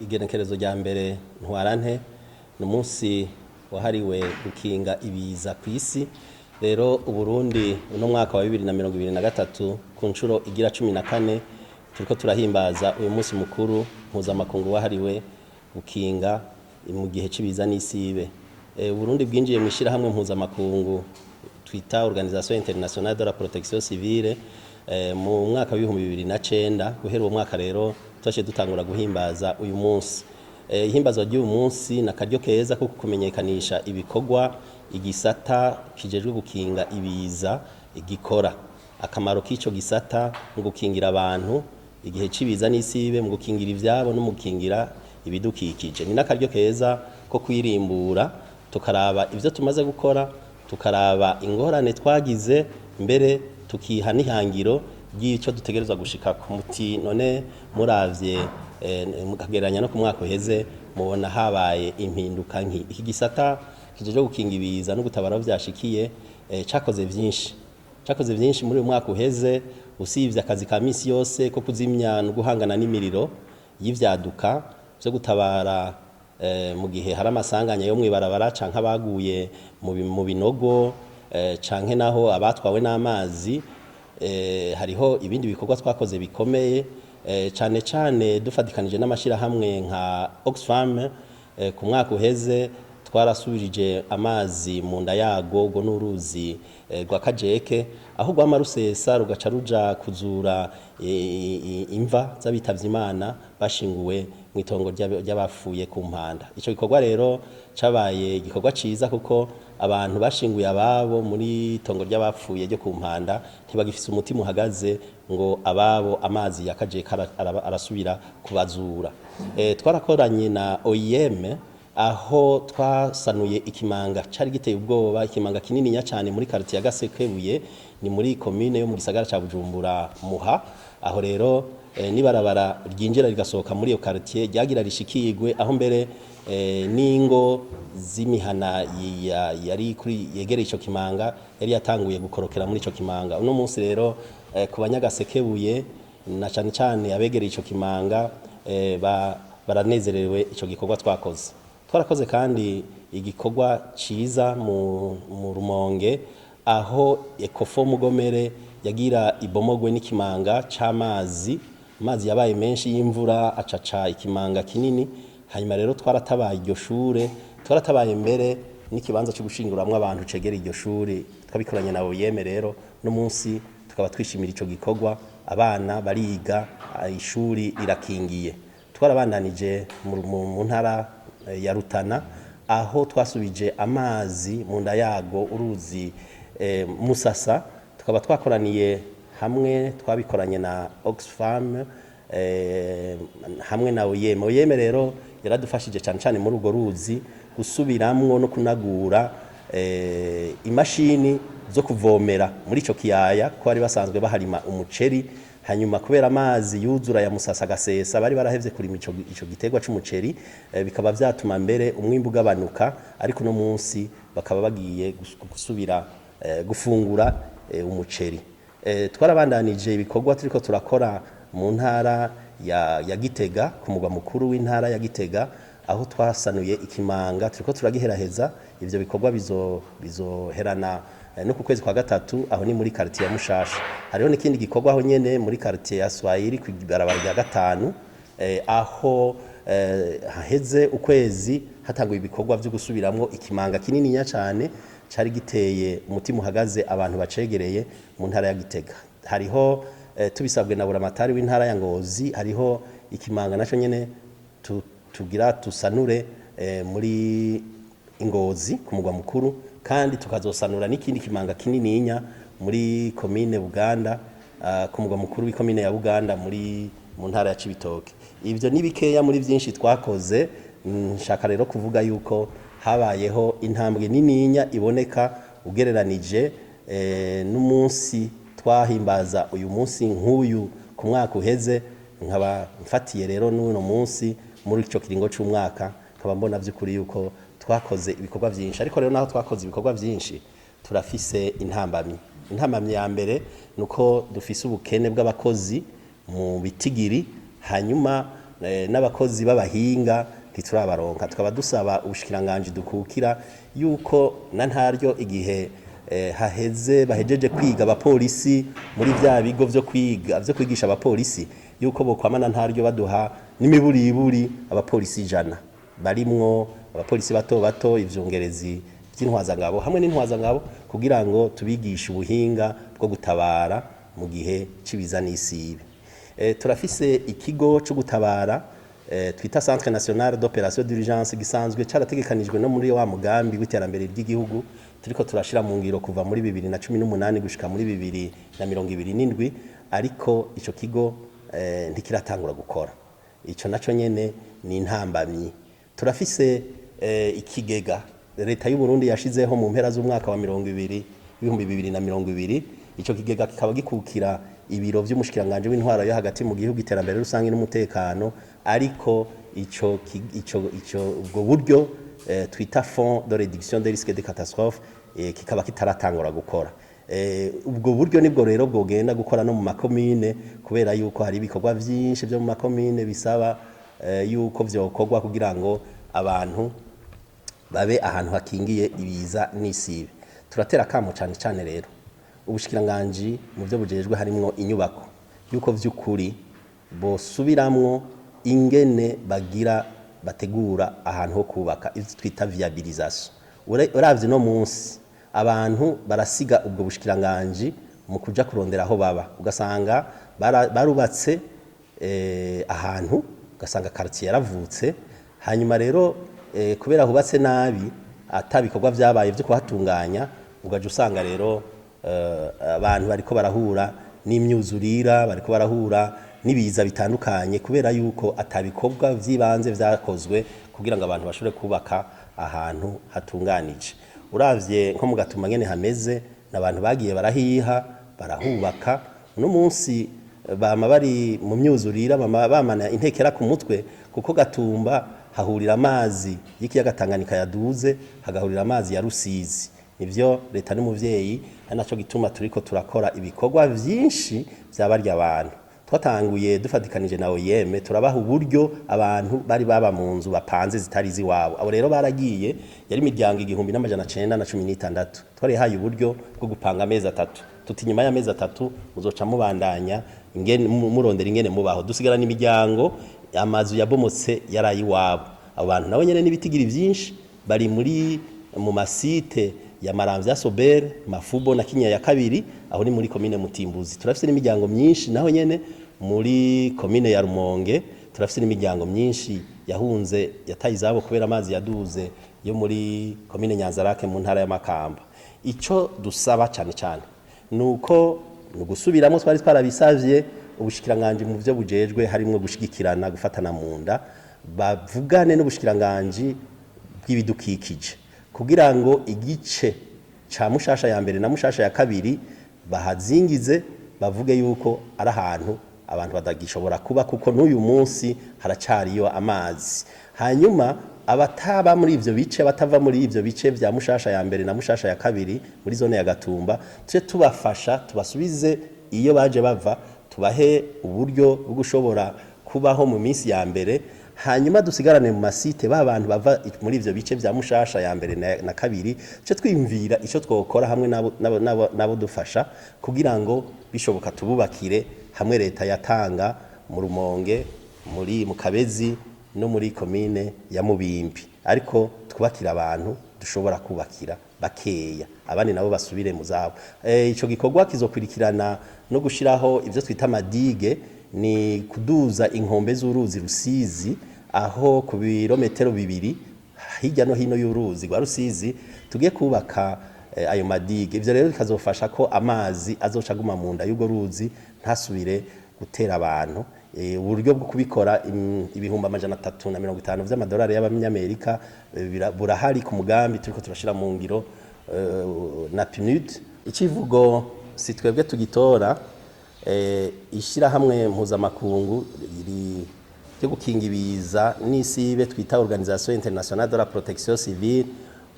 igenekerezo rya mbere ntwarante ni umunsi wahariwe gukinga ibiza ku isi. Rero Uburundi uno mwaka wa 2023 ku nshuro igira 14 turiko turahimbaza uyu munsi mukuru mpuzamakungu wahariwe gukinga mu gihe cy'ibiza n'isibe. Uburundi bwinjiye mu ishirahamwe mpuzamakungu twita Organisation Internationale de la Protection Civile mu mwaka wa 2009. Guhera uwo mwaka rero twashe dutangura guhimbaza uyu munsi. Ihimbazo ry'uyu munsi nakaryo keza ko kumenyekanisha ibikorwa igisata kijejwe gukinga ibiza igikora, akamaro k'ico gisata mu gukingira abantu igihe cibiza n'isibe, mu gukingira ivyabo no mu gukingira ibidukikije. Ni nakaryo keza ko kwirimbura tukaraba ivyo tumaze gukora, tukaraba ingorane twagize, mbere tukiha n'ihangiro ry'ico dutegerezwa gushika ku muti. None muravye mukagereranya no ku mwaka uheze mubona habaye impinduka nki iki gisata kijeje gukinga ibiza no gutabara vyashikiye cakoze vyinshi muri uyu mwaka uheze. Usivye akazi ka misi yose ko kuzimya no guhangana n'imiriro y'ivyaduka byo gutabara mu gihe hari amasanganya yo mwibarabara canke abaguye mu binogo canke naho abatwawe n'amazi, hariho ibindi bikorwa twakoze bikomeye cane dufatikanije n'amashirahamwe nka Oxfam. Ku mwaka uheze twarasubirije amazi mu nda yago ngo n'uruzi rwa Kajeke, aho rwama rusesa rugaca ruja kuzura imva z'abitavye Imana bashinguwe mu itongo ry'abafuye ku mpanda. Ico gikorwa rero cabaye igikorwa ciza kuko abantu bashinguye ababo muri itongo ry'abapfuye ryo ku mpanda ntibagifise umutima uhagaze ngo ababo amazi yakajeka arasubira kubazura. Twarakoranye na OIM aho twasanuye ikimanga cari giteye ubwoba, ikimanga kinini cyane muri quartier ya Gasekebuye, ni muri commune yo mu gisagara ca Bujumbura Muha. Aho rero nibarabara ryinjira rigasohoka muri iyo quartier ryagira rishikirwe, aho mbere n'ingo z'imihana yari kuri yegereye ico kimanga yari yatanguye gukorokera muri ico kimanga. Uno munsi rero ku banyagasekebuye na cyane abegereye ico kimanga baranezerewe ico gikorwa twakoze. Twarakoze kandi igikorwa ciza mu Rumonge, aho Ecofo Mugomere yagira ibomogwe n'ikimanga c'amazi. Amazi yabaye menshi y'imvura acaca ikimanga kinini, hanyuma rero twaratabaye iryo shure, twaratabaye mbere n'ikibanza cyo gushinguramwe abantu cegera iryo shure. Twabikoranye na OIM rero no munsi tukaba twishimira ico gikorwa, abana bariga, ishuri irakingiye. Twarabandanije mu ntara ya Rutana, aho twasubije amazi mu nda yago uruzi Musasa. Tukaba twakoraniye hamwe, twabikoranye na Oxfam hamwe na OIM. OIM rero yaradufashije cyane muri urwo ruzi gusubiramwo no kunagura imashini zo kuvomera muri ico kiyaya, ko bari basanzwe baharima umuceri. Hanyuma kubera amazi yuzura ya Musasa agasesa, bari barahevye kurima ico gitegwa c'umuceri, bikaba vyatuma mbere umwimbu ugabanuka, ariko no munsi bakaba bagiye gusubira gufungura umuceri. Twarabandanije ibikorwa turiko turakora mu ntara ya Gitega, ku mugwa mukuru w'intara ya Gitega, aho twasanuye ikimanga turiko turagiheraheza. Ivyo bikorwa bizoherana no ku kwezi kwa gatatu, aho ni muri quartier ya Mushasha. Hariho n'ikindi gikorwa aho nyene muri quartier ya Swahili ku barabara rya gatanu, aho haheze ukwezi hatanguye ibikorwa byo gusubiramwo ikimanga kinini cyane cari giteye umutima uhagaze abantu bacegereye mu ntara ya Gitega. Hariho tubisabwe na buramatari w'intara ya Ngozi, hariho ikimanga naco nyene tugira tusanure muri Ngozi ku mugwa mukuru, kandi tukazosanura n'ikindi kimanga kinininya muri commune Buganda, ku mugwa mukuru w'ikomine ya Buganda mu ntara ya Cibitoke. Ivyo ni bikeya muri vyinshi twakoze. Nshaka rero kuvuga yuko habayeho intambwe nininya iboneka ugereranije n'umunsi twahimbaza uyu munsi nk'uyu ku mwaka uheze. Nkaba mfatiye rero n'uno munsi muri ico kiringo c'umwaka, nkaba mbona vy'ukuri yuko twakoze ibikorwa vyinshi. Ariko rero naho twakoze ibikorwa vyinshi turafise intambamyi ya mbere nuko dufise ubukene bw'abakozi mu bitigiri, hanyuma n'abakozi b'abahinga ntiturabaronka. Tukaba dusaba ubushikiranganje dukukira yuko na ntaryo igihe bahejeje kwiga abapolisi muri vya bigo vyo kwigisha abapolisi yuko bokwamana ntaryo baduha n'imiburiburi abapolisi 100 barimwo abapolisi bato ivyongerezi by'intwazangabo hamwe n'intwazangabo kugira ngo tubigishe ubuhinga bwo gutabara mu gihe cibiza n'isibe. Turafise ikigo cyo gutabara twita Centre National d'Opération d'Urgence gisanzwe carategekanijwe no muri wa mugambi w'iterambere ry'igihugu turiko turashira mu ngiro kuva muri 2018 gushika muri 2027, ariko ico kigo ntikiratangura gukora. Ico naco nyene ni intambamyi. Turafise ikigega leta y'u Burundi yashizeho mu mpera z'umwaka wa 2020. Ico kigega kikaba gikukira ibiro vy'umushikiranganje w'intwara yo hagati mu gihugu iterambere rusange n'umutekano, ariko ico ubwo buryo twita Fonds de réduction des risques de catastrophe kikaba kitaratangura gukora. Ubwo buryo nibwo rero bwogenda gukora no mu makomine kubera yuko hari ibikorwa vyinshi byo mu makomine bisaba yuko vyokorwa kugira ngo abantu babe ahantu hakingiye ibiza n'isibe. Turatera kamo cyane rero ubushikiranganje mu byo bujejwe harimwo inyubako yuko vy'ukuri bosubiramwo ingene bategura ahantu ho kubaka ivyo twita viabilisation. Uravye no munsi abantu barasiga ubwo bushikiranganje mu kuja kurondera aho baba, ugasanga barubatse ahantu, ugasanga quartier yaravutse, hanyuma rero kubera hubatse nabi atabikorwa vyabaye byo kuhatunganya, ugaje usanga rero abantu bariko barahura n'imyuzurira, bariko barahura nibiza bitandukanye kubera yuko atabikorwa vyibanze vyakozwe kugira ngo abantu bashobore kubaka ahantu hatunganije. Uravye nko mu Gatumba ngene hameze, n'abantu bagiye barahiha barahubaka, uno munsi bama bari mu myuzurira bamana intekera ku mutwe kuko Gatumba hahurira amazi y'ikiyaga Tanganyika yaduze, hagahurira amazi ya Rusizi. Nivyo leta n'umuvyeyi naco gituma turiko turakora ibikorwa vyinshi vyabarya abantu. Twatanguye dufatikanije na OIM turabaha uburyo abantu bari baba mu nzu bapanze zitari ziwabo. Abo rero baragiye, yari imiryango 1916. Twarihaye uburyo bwo gupanga amezi 3. Tuti nyuma y'amezi 3 muzoca mubandanya ingene murondera ingene mubaho. Dusigara n'imiryango amazu yabomotse yarayi wabo. Abo bantu nabo nyene n'ibitigiri vyinshi bari mu masite ya Maramvya Sobere, Mafubo na Kinya ya kabiri, aho ni muri komine Mutimbuzi. Turafise n'imiryango myinshi naho nyene muri komine ya Rumonge, turafise n'imiryango myinshi yahunze yataye izabo kubera amazi yaduze yo muri komine Nyanzarake mu ntara ya Makamba. Ico dusaba cyane nuko nugusubiramwo twari twarabisavye ubushikiranganje mu byo bujejwe harimwo gushigikirana gufatana mu nda, bavugane n'ubushikiranganje bw'ibidukikije kugira ngo igice ca Mushasha ya mbere na Mushasha ya kabiri bahazingize, bavuge yuko ari ahantu abantu badagishobora kuba kuko n'uyu munsi haracariyo amazi. Hanyuma abataba muri ivyo bice, batava muri ivyo bice vya Mushasha ya mbere na Mushasha ya kabiri muri zone ya Gatumba, tuje tubafasha tubasubize iyo baje bava, tubahe uburyo bwo gushobora kubaho mu minsi ya mbere, hanyuma dusigarane mu masite b'abantu bava muri ivyo bice vya Mushasha ya mbere na kabiri, cyo twimvira ico twokora hamwe nabo dufasha kugira ngo bishoboka tububakire hamwe leta yatanga mu Rumonge, mu Kabezi no muri komine ya Mubimbi, ariko twubakira abantu dushobora kubakira bakeya, abandi nabo basubire mu zabo. Ico gikorwa kizokurikirana no gushiraho ivyo twita amadige, ni kuduza inkombe z'uruzi Rusizi, aho ku birometero 2 hirya no hino y'uruzi rwa Rusizi tugiye kubaka ayo madige. Ivyo rero bikazofasha ko amazi azoca guma mu nda y'ugo ruzi ntasubire gutera abantu. Uburyo bwo kubikora ibihumbi 350 vy'amadolari y'abanyamerika burahari ku mugambi turiko turashira mu ngiro na PNUD. Ikivugo si twebwe tugitora, ishira hamwe mpuzamakungu ryo gukinga ibiza n'isibe twita Organisation Internationale de la Protection Civile.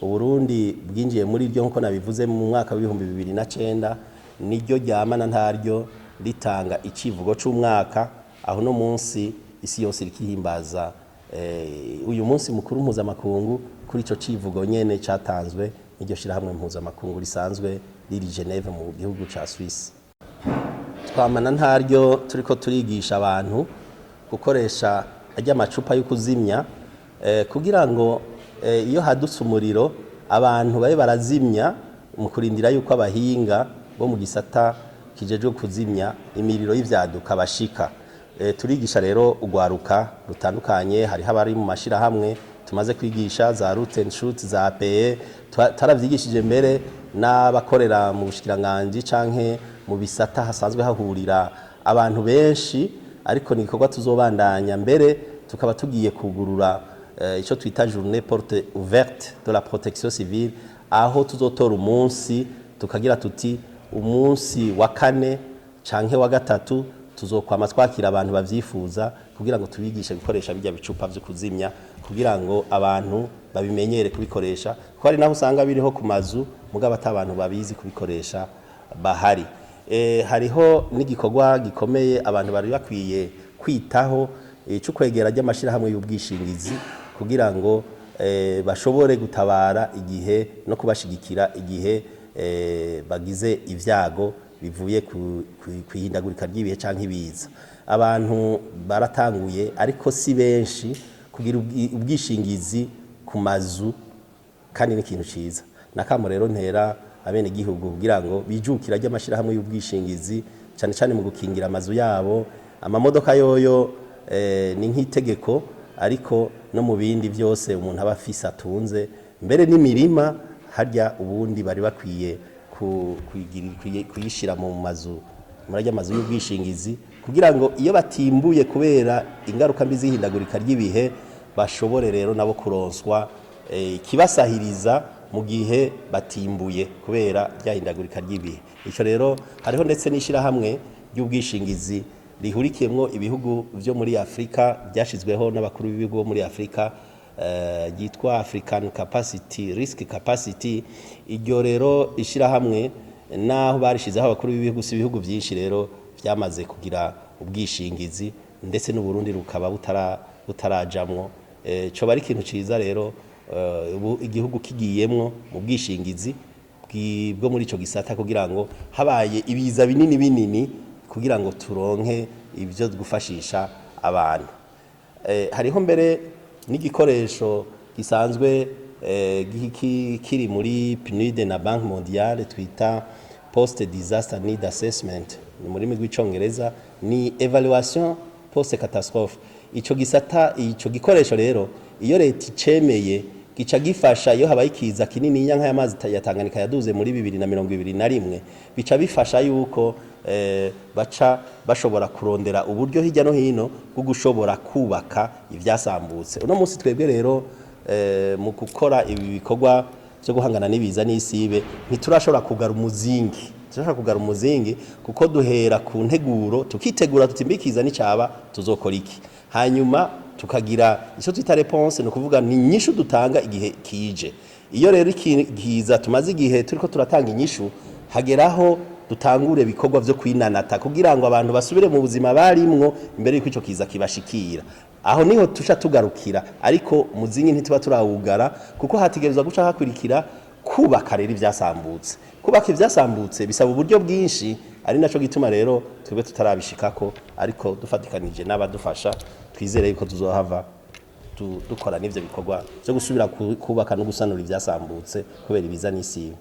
Uburundi bwinjiye muri ryo nkuko nabivuze mu mwaka wa 2009, niryo ryamana ntaryo ritanga icivugo c'umwaka, aho no munsi isi yose irikihimbaza uyu munsi mukuru mpuzamakungu kuri ico civugo nyene catanzwe n'iryo shirahamwe mpuzamakungu risanzwe riri Geneve mu gihugu ca Suisse. Twamana ntaryo turiko turigisha abantu gukoresha ajya amacupa yo kuzimya kugira ngo iyo hadutse umuriro abantu babe barazimya mu kurindira yuko abahinga bo mu gisata kijejwe kuzimya imiriro y'ivyaduka bashika. Turigisha rero ugwaruka rutandukanye, hari habari mu mashirahamwe tumaze kwigisha za route and shoot za APE, taravyigishije mbere n'abakorera mu bushikiranganje canke mu bisata hasanzwe hahurira abantu benshi, ariko ni igikorwa tuzobandanya mbere tukaba tugiye kugurura ico twita journée porte ouverte de la protection civile, aho tuzotora umunsi tukagira tuti umunsi wa kane canke wa gatatu tuzokwama twakira abantu bavyifuza kugira ngo tubigishe gukoresha bijya bicupa vyo kuzimya kugira ngo abantu babimenyere kubikoresha, ko ari naho usanga biriho ku mazu mugabo atabantu babizi kubikoresha bahari. Hariho n'igikorwa gikomeye abantu bari bakwiye kwitaho cyo kwegera ry'amashirahamwe y'ubwishingizi kugira ngo bashobore gutabara igihe no kubashigikira igihe bagize ivyago bivuye kwihindagurika ry'ibihe canke ibiza. Abantu baratanguye ariko si benshi kugira ubwishingizi ku mazu, kandi ni ikintu ciza. Nakamo rero ntera abene gihugu kugira ngo bijukira ry'amashirahamwe y'ubwishingizi cyane cyane mu gukingira amazu yabo. Amamodoka yoyo ni nk'itegeko, ariko no mu bindi byose umuntu aba afise atunze mbere n'imirima harya ubundi bari bakwiye kuyishira mu mazu, murajya amazu y'ubwishingizi kugira ngo iyo batimbuye kubera ingaruka mbi zihindagurika ry'ibihe bashobore rero nabo kuronswa kibasahiriza mu gihe batimbuye kubera ryahindagurika ry'ibihe. Ico rero hariho ndetse n'ishirahamwe ry'ubwishingizi rihurikiyemwo ibihugu vyo muri Afrika byashizweho n'abakuru b'ibigo muri Afrika yitwa African Capacity Risk Capacity. Iryo rero ishirahamwe naho barishizeho abakuru b'ibihugu si ibihugu byinshi rero byamaze kugira ubwishingizi, ndetse n'u Burundi rukaba butarajamwo. Co bari ikintu ciza rero igihugu kigiyemwo mu bwishingizi bwo muri ico gisata kugira ngo habaye ibiza binini binini kugira ngo turonke ibyo gufashisha abantu. Hariho mbere n'igikoresho gisanzwe kiri muri PNUD na Banque Mondiale twita Post Disaster Need Assessment mu rurimi rw'icongereza, ni evaluation post catastrophe. Ico gisata ico gikoresho rero iyo leta icemeye gica gifasha iyo habaye ikiza kinini nk'ayamazi ya Tanganyika yaduze muri 2021 bica bifasha yuko baca bashobora kurondera uburyo hirya no hino bwo gushobora kubaka ivyasambutse. Uno munsi twebwe rero mu gukora ibi bikorwa byo guhangana n'ibiza n'isibe ntiturashobora kugara umuzingi, turashobora kugara umuzingi kuko duhera ku nteguro tukitegura tutimbikiza n'icaba tuzokora iki, hanyuma tukagira ico twita réponse, no kuvuga ni nyishu dutanga igihe kije. Iyo rero ikiza tumaze igihe turiko turatanga inyishu, hageraho dutangure bikorwa vyo kwinanata kugira ngo abantu basubire mu buzima barimwo imbere y'uko ico kiza kibashikira. Aho niho tusha tugarukira, ariko muzingi ntituba turawugara kuko hategerezwa guca hakurikira kubaka rero ivyasambutse. Kubaka ivyasambutse bisaba uburyo bwinshi, ari naco gituma rero twebwe tutarabishikako, ariko dufatikanije n'abadufasha twizere yuko tuzohava dukora n'ivyo bikorwa byo gusubira kubaka no gusanura ivyasambutse kubera ibiza n'isibe.